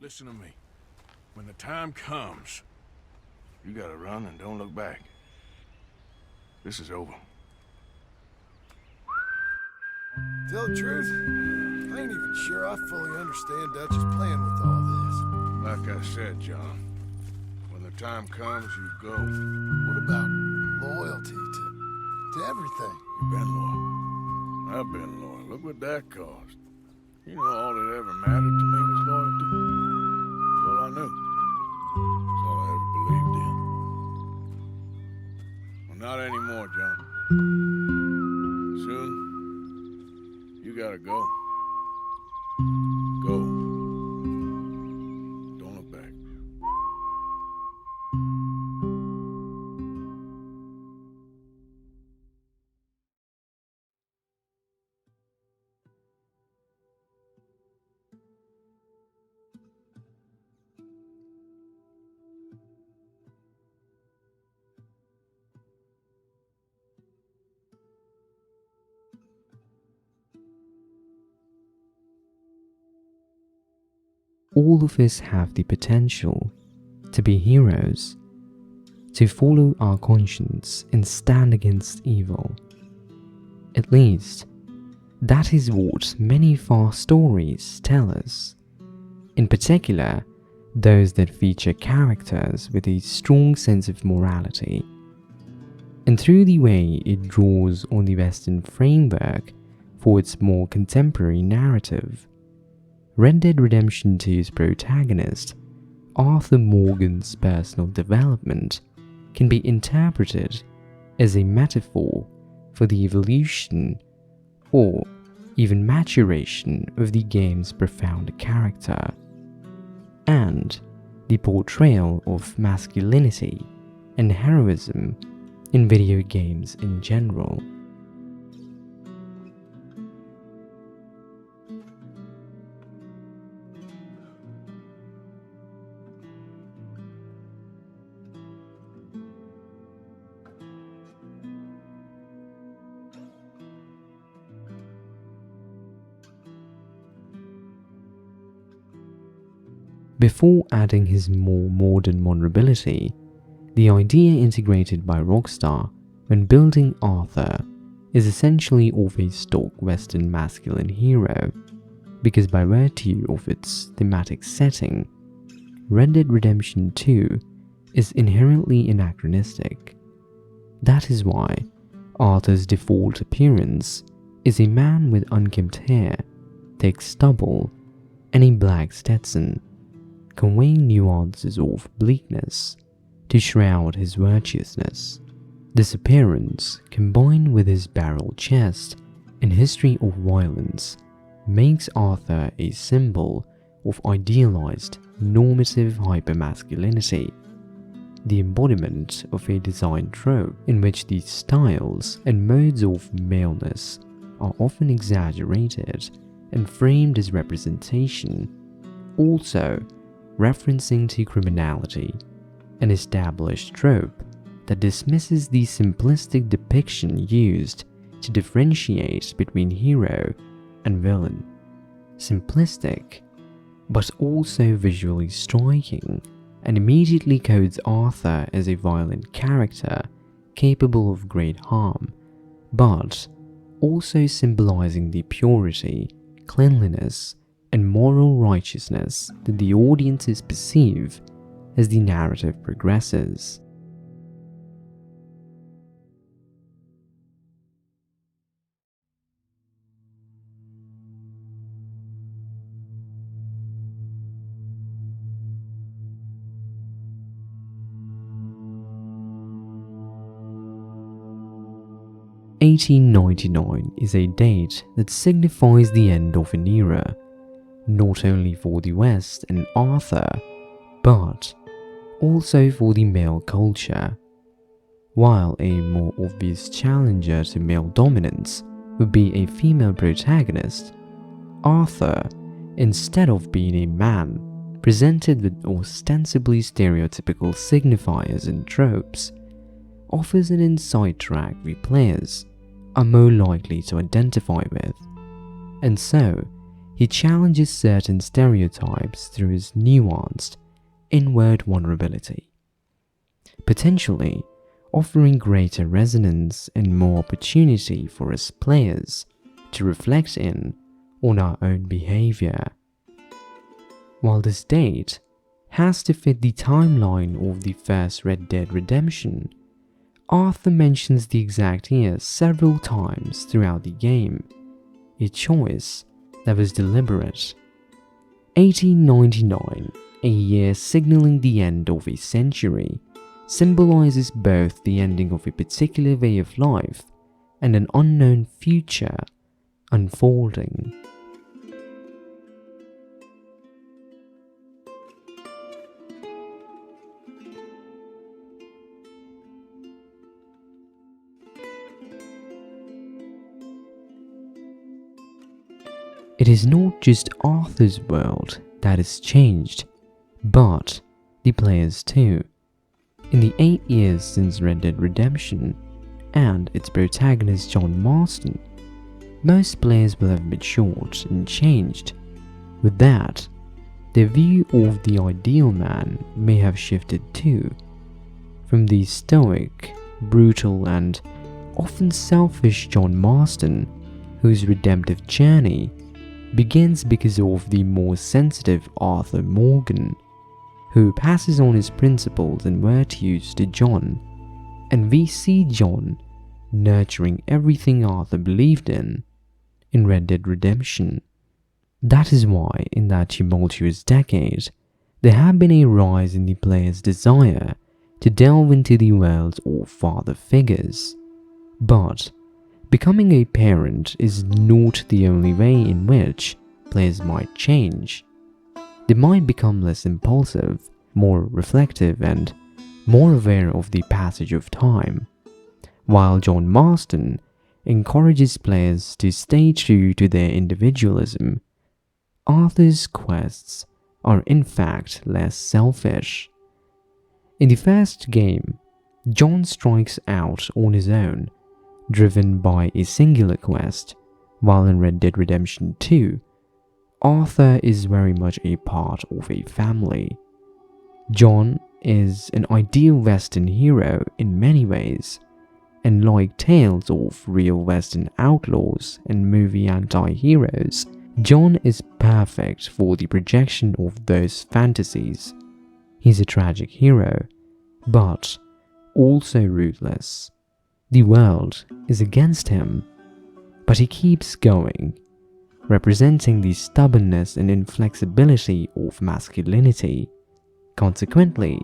Listen to me. When the time comes, you gotta run and don't look back. This is over. Tell the truth, I ain't even sure I fully understand Dutch's plan with all this. Like I said, John, when the time comes, you go. What about loyalty to everything? You've been loyal. I've been loyal. Look what that cost. You know, all that ever mattered to me was loyalty. That's all I knew. That's all I ever believed in. Well, not anymore, John. Soon, you gotta go. Go. Don't look back. All of us have the potential to be heroes, to follow our conscience and stand against evil. At least, that is what many of our stories tell us, in particular, those that feature characters with a strong sense of morality. And through the way it draws on the Western framework for its more contemporary narrative, Red Dead Redemption 2's protagonist, Arthur Morgan's personal development, can be interpreted as a metaphor for the evolution or even maturation of the game's profound character, and the portrayal of masculinity and heroism in video games in general. Before adding his more modern vulnerability, the idea integrated by Rockstar when building Arthur is essentially of a stock Western masculine hero, because by virtue of its thematic setting, Red Dead Redemption 2 is inherently anachronistic. That is why Arthur's default appearance is a man with unkempt hair, thick stubble, and a black Stetson, conveying nuances of bleakness to shroud his virtuousness. This appearance, combined with his barrel chest and history of violence, makes Arthur a symbol of idealized, normative hypermasculinity, the embodiment of a design trope in which the styles and modes of maleness are often exaggerated and framed as representation, also referencing to criminality, an established trope that dismisses the simplistic depiction used to differentiate between hero and villain. Simplistic, but also visually striking, and immediately codes Arthur as a violent character capable of great harm, but also symbolizing the purity, cleanliness, and moral righteousness that the audiences perceive as the narrative progresses. (1899) is a date that signifies the end of an era, not only for the West and Arthur, but also for the male culture. While a more obvious challenger to male dominance would be a female protagonist, Arthur, instead of being a man, presented with ostensibly stereotypical signifiers and tropes, offers an inside track we players are more likely to identify with, and so he challenges certain stereotypes through his nuanced, inward vulnerability, potentially offering greater resonance and more opportunity for us players to reflect on our own behavior. While this date has to fit the timeline of the first Red Dead Redemption, Arthur mentions the exact year several times throughout the game, a choice that was deliberate. 1899, a year signaling the end of a century, symbolizes both the ending of a particular way of life and an unknown future unfolding. It is not just Arthur's world that is changed, but the players too. In the 8 years since Red Dead Redemption and its protagonist John Marston, most players will have matured and changed. With that, their view of the ideal man may have shifted too, from the stoic, brutal and often selfish John Marston, whose redemptive journey begins because of the more sensitive Arthur Morgan, who passes on his principles and virtues to John, and we see John nurturing everything Arthur believed in Red Dead Redemption. That is why, in that tumultuous decade, there had been a rise in the player's desire to delve into the world of father figures. But becoming a parent is not the only way in which players might change. They might become less impulsive, more reflective, and more aware of the passage of time. While John Marston encourages players to stay true to their individualism, Arthur's quests are in fact less selfish. In the first game, John strikes out on his own, driven by a singular quest, while in Red Dead Redemption 2, Arthur is very much a part of a family. John is an ideal Western hero in many ways, and like tales of real Western outlaws and movie anti-heroes, John is perfect for the projection of those fantasies. He's a tragic hero, but also ruthless. The world is against him, but he keeps going, representing the stubbornness and inflexibility of masculinity, consequently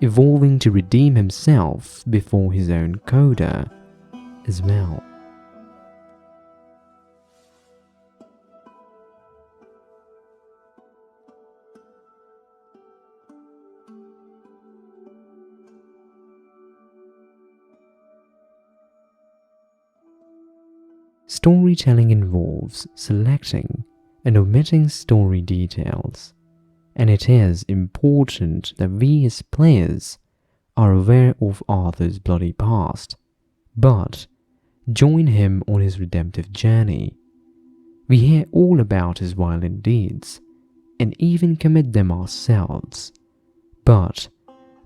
evolving to redeem himself before his own coda as well. Storytelling involves selecting and omitting story details, and it is important that we as players are aware of Arthur's bloody past, but join him on his redemptive journey. We hear all about his violent deeds, and even commit them ourselves, but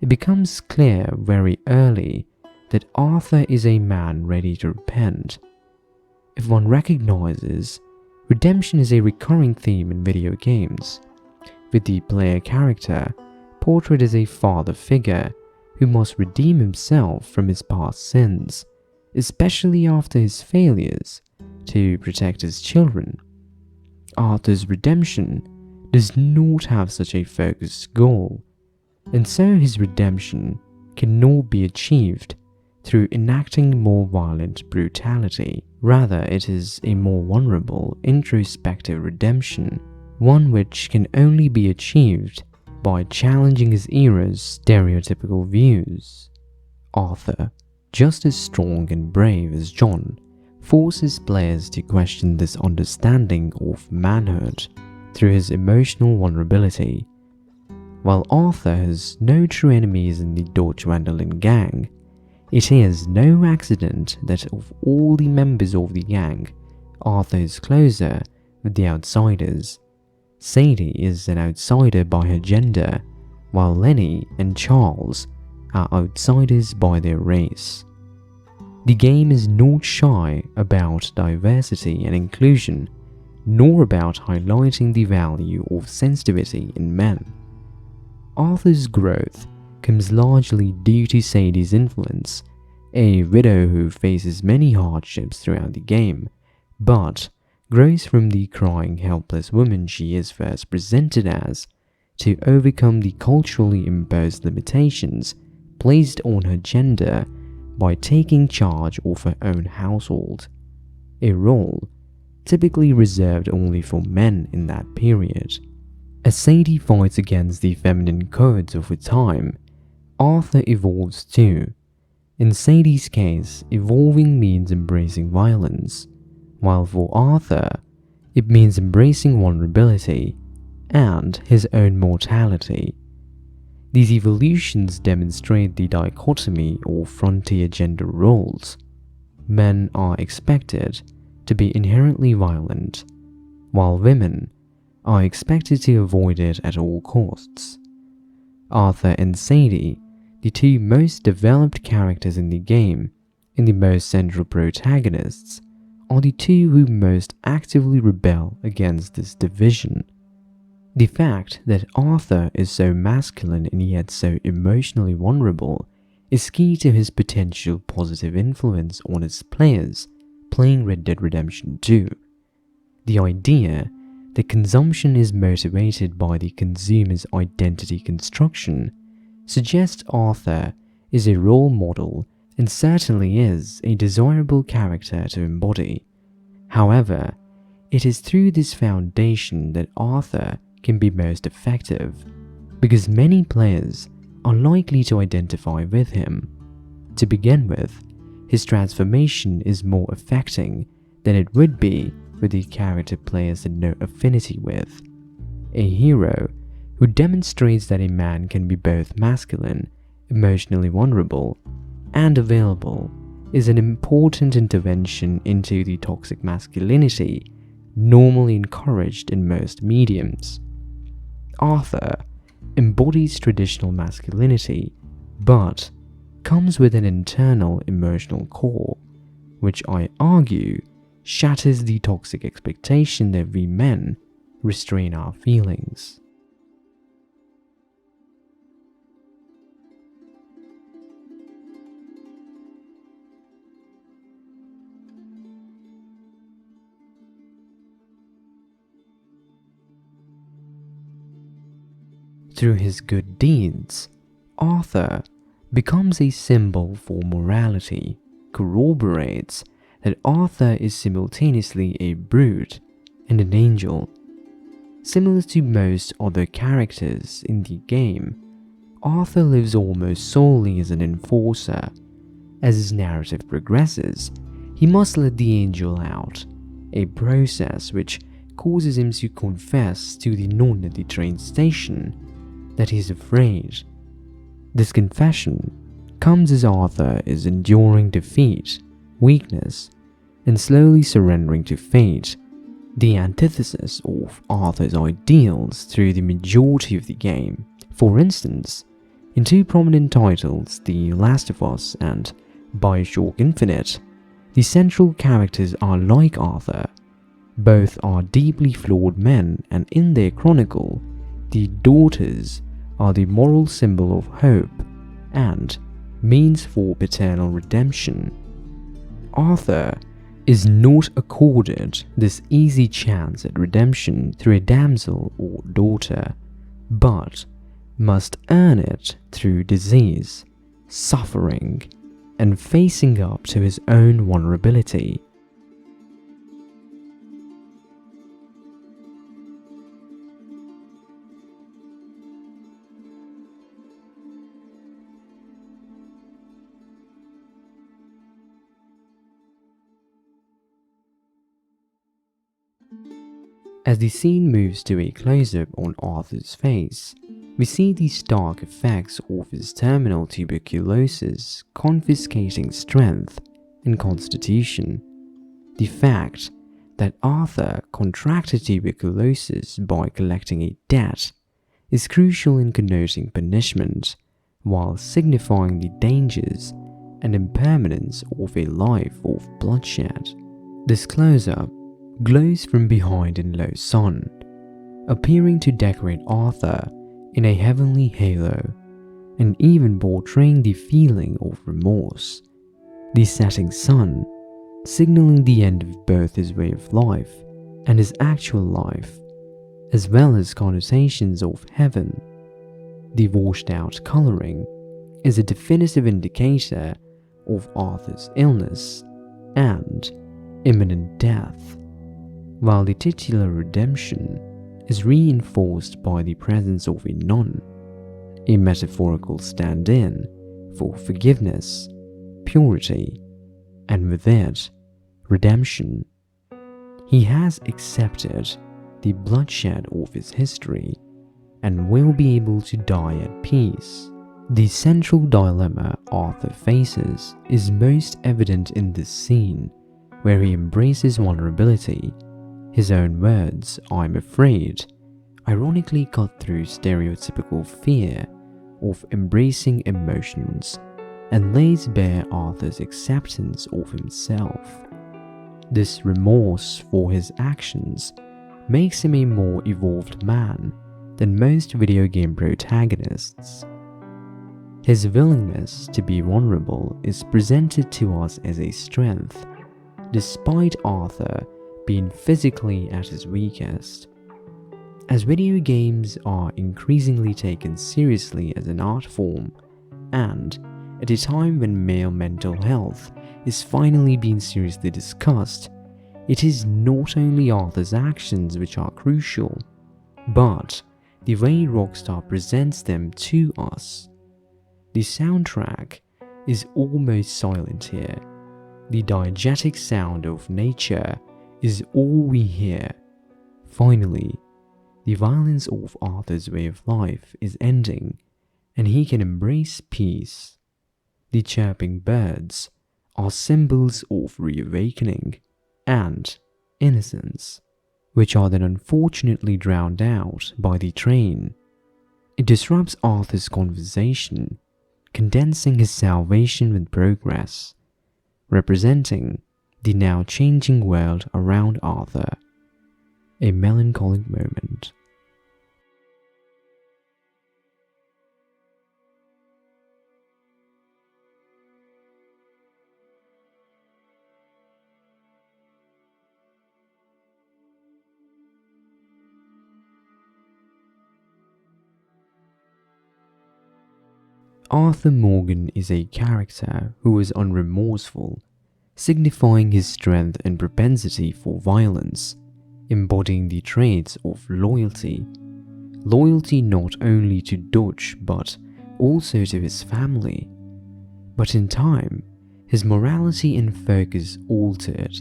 it becomes clear very early that Arthur is a man ready to repent. If one recognizes, redemption is a recurring theme in video games, with the player character portrayed as a father figure who must redeem himself from his past sins, especially after his failures to protect his children. Arthur's redemption does not have such a focused goal, and so his redemption cannot be achieved through enacting more violent brutality. Rather, it is a more vulnerable, introspective redemption, one which can only be achieved by challenging his era's stereotypical views. Arthur, just as strong and brave as John, forces players to question this understanding of manhood through his emotional vulnerability. While Arthur has no true enemies in the Dodge Vandalin gang, it is no accident that of all the members of the gang, Arthur is closer with the outsiders. Sadie is an outsider by her gender, while Lenny and Charles are outsiders by their race. The game is not shy about diversity and inclusion, nor about highlighting the value of sensitivity in men. Arthur's growth comes largely due to Sadie's influence, a widow who faces many hardships throughout the game, but grows from the crying, helpless woman she is first presented as to overcome the culturally imposed limitations placed on her gender by taking charge of her own household, a role typically reserved only for men in that period. As Sadie fights against the feminine codes of her time, Arthur evolves too. In Sadie's case, evolving means embracing violence, while for Arthur, it means embracing vulnerability and his own mortality. These evolutions demonstrate the dichotomy of frontier gender roles. Men are expected to be inherently violent, while women are expected to avoid it at all costs. Arthur and Sadie, the two most developed characters in the game and the most central protagonists, are the two who most actively rebel against this division. The fact that Arthur is so masculine and yet so emotionally vulnerable is key to his potential positive influence on his players playing Red Dead Redemption 2. The idea that consumption is motivated by the consumer's identity construction suggests Arthur is a role model and certainly is a desirable character to embody. However, it is through this foundation that Arthur can be most effective, because many players are likely to identify with him. To begin with, his transformation is more affecting than it would be with the character players had no affinity with. A hero who demonstrates that a man can be both masculine, emotionally vulnerable, and available is an important intervention into the toxic masculinity normally encouraged in most mediums. Arthur embodies traditional masculinity, but comes with an internal emotional core, which I argue shatters the toxic expectation that we men restrain our feelings. Through his good deeds, Arthur becomes a symbol for morality, corroborates that Arthur is simultaneously a brute and an angel. Similar to most other characters in the game, Arthur lives almost solely as an enforcer. As his narrative progresses, he must let the angel out, a process which causes him to confess to the nun at the train station that he's afraid. This confession comes as Arthur is enduring defeat, weakness, and slowly surrendering to fate, the antithesis of Arthur's ideals through the majority of the game. For instance, in two prominent titles, The Last of Us and Bioshock Infinite, the central characters are like Arthur. Both are deeply flawed men, and in their chronicle, the daughters are the moral symbol of hope and means for paternal redemption. Arthur is not accorded this easy chance at redemption through a damsel or daughter, but must earn it through disease, suffering, and facing up to his own vulnerability. As the scene moves to a close-up on Arthur's face, we see the stark effects of his terminal tuberculosis confiscating strength and constitution. The fact that Arthur contracted tuberculosis by collecting a debt is crucial in connoting punishment, while signifying the dangers and impermanence of a life of bloodshed. This close-up glows from behind in low sun, appearing to decorate Arthur in a heavenly halo, and even portraying the feeling of remorse. The setting sun, signaling the end of both his way of life and his actual life, as well as connotations of heaven. The washed-out coloring is a definitive indicator of Arthur's illness and imminent death, while the titular redemption is reinforced by the presence of a nun, a metaphorical stand-in for forgiveness, purity, and with it, redemption. He has accepted the bloodshed of his history and will be able to die at peace. The central dilemma Arthur faces is most evident in this scene, where he embraces vulnerability. His own words, "I'm afraid," ironically cut through stereotypical fear of embracing emotions and lays bare Arthur's acceptance of himself. This remorse for his actions makes him a more evolved man than most video game protagonists. His willingness to be vulnerable is presented to us as a strength, despite Arthur being physically at his weakest. As video games are increasingly taken seriously as an art form, and at a time when male mental health is finally being seriously discussed, it is not only Arthur's actions which are crucial, but the way Rockstar presents them to us. The soundtrack is almost silent here. The diegetic sound of nature is all we hear. Finally, the violence of Arthur's way of life is ending, and he can embrace peace. The chirping birds are symbols of reawakening and innocence, which are then unfortunately drowned out by the train. It disrupts Arthur's conversation, condensing his salvation with progress, representing the now changing world around Arthur. A melancholic moment. Arthur Morgan is a character who is unremorseful, signifying his strength and propensity for violence, embodying the traits of loyalty. Loyalty not only to Dutch but also to his family. But in time, his morality and focus altered.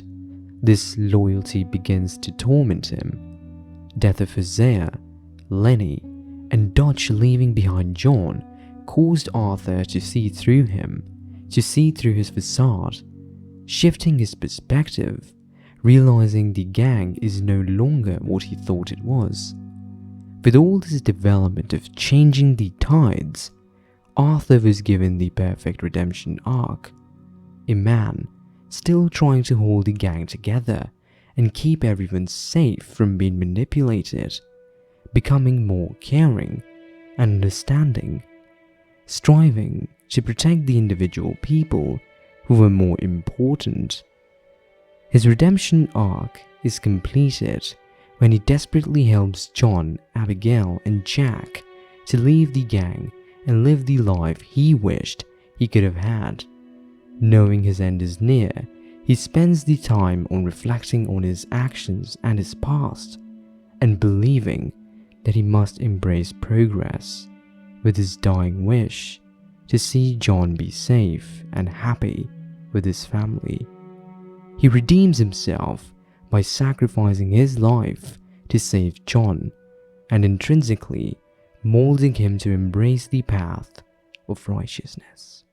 This loyalty begins to torment him. Death of Hosea, Lenny, and Dutch leaving behind John caused Arthur to see through him, to see through his facade, shifting his perspective, realizing the gang is no longer what he thought it was. With all this development of changing the tides, Arthur was given the perfect redemption arc. A man still trying to hold the gang together and keep everyone safe from being manipulated, becoming more caring and understanding, striving to protect the individual people who were more important. His redemption arc is completed when he desperately helps John, Abigail, and Jack to leave the gang and live the life he wished he could have had. Knowing his end is near, he spends the time on reflecting on his actions and his past, and believing that he must embrace progress, with his dying wish to see John be safe and happy with his family. He redeems himself by sacrificing his life to save John, and intrinsically molding him to embrace the path of righteousness.